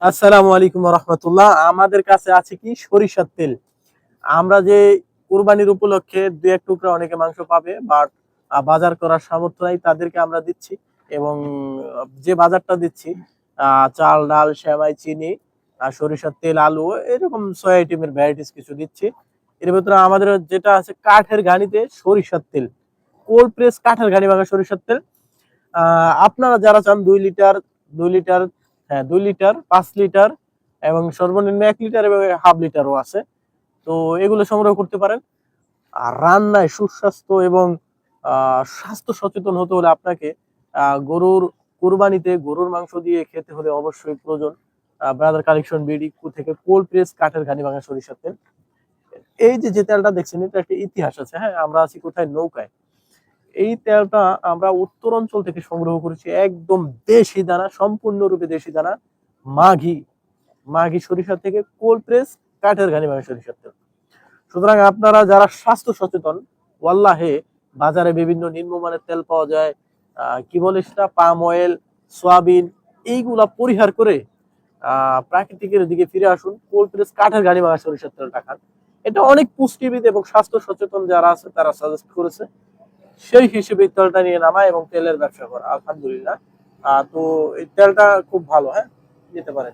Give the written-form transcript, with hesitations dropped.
আসসালামু আলাইকুম রহমতুল্লাহ। আমাদের কাছে আছে কি সরিষার তেল। আমরা যে কুরবানির উপলক্ষে দু এক টুকরা অনেকে মাংস পাবে, বাট বাজার করার সামর্থ্য নাই, তাদেরকে আমরা দিচ্ছি। এবং যে বাজারটা দিচ্ছি, চাল ডাল সেমাই চিনি সরিষার তেল আলু এরকম 6 আইটেমের ভ্যারাইটিস কিছু দিচ্ছি। এর ভিতরে আমাদের যেটা আছে কাঠের ঘানিতে সরিষার তেল, কোল্ড প্রেস কাঠের ঘানি ভাঙা সরিষার তেল। আপনারা যারা চান 2 লিটার, 2 লিটার, হ্যাঁ 2 লিটার, 5 লিটার এবং সর্বনিম্ন 1 লিটার এবং হাফ লিটারও আছে। তো এগুলো সংগ্রহ করতে পারেন। আর রান্নায় সুস্বাস্থ্য এবং স্বাস্থ্য সচেতন হতে হলে আপনাকে গরুর কুরবানিতে গরুর মাংস দিয়ে খেতে হলে অবশ্যই প্রয়োজন ব্রাদার কালেকশন বিডি থেকে কোল্ড প্রেস কাঠের ঘানি ভাঙা সরিষার তেল। এই যে যে তেলটা দেখছেন, এটা একটা ইতিহাস আছে। হ্যাঁ, আমরা আছি কোথায়? নৌকায়। এই তেলটা আমরা উত্তর অঞ্চল থেকে সংগ্রহ করেছি, একদম দেশি দানা, সম্পূর্ণরূপে দেশি দানা। মাঘি মাঘি সরিষা থেকে কোল্ড প্রেস কাঠের ঘানি ভাঙা সরিষার তেল। সুতরাং আপনারা যারা স্বাস্থ্য সচেতন, ওয়াল্লাহে বাজারে বিভিন্ন নিম্নমানের তেল পাওয়া যায়, কি বলে সেটা, পাম অয়েল, সয়াবিন, এইগুলা পরিহার করে প্রাকৃতিকের দিকে ফিরে আসুন। কোল্ড প্রেস কাঠের ঘানি ভাঙা সরিষার তেলটা খান। এটা অনেক পুষ্টিবিদ এবং স্বাস্থ্য সচেতন যারা আছে তারা সাজেস্ট করেছে, সেই হিসেবে তেলটা নিয়ে নামা এবং তেলের ব্যবসা করা। আলহামদুলিল্লাহ। তো এই তেলটা খুব ভালো, হ্যাঁ, নিতে পারেন।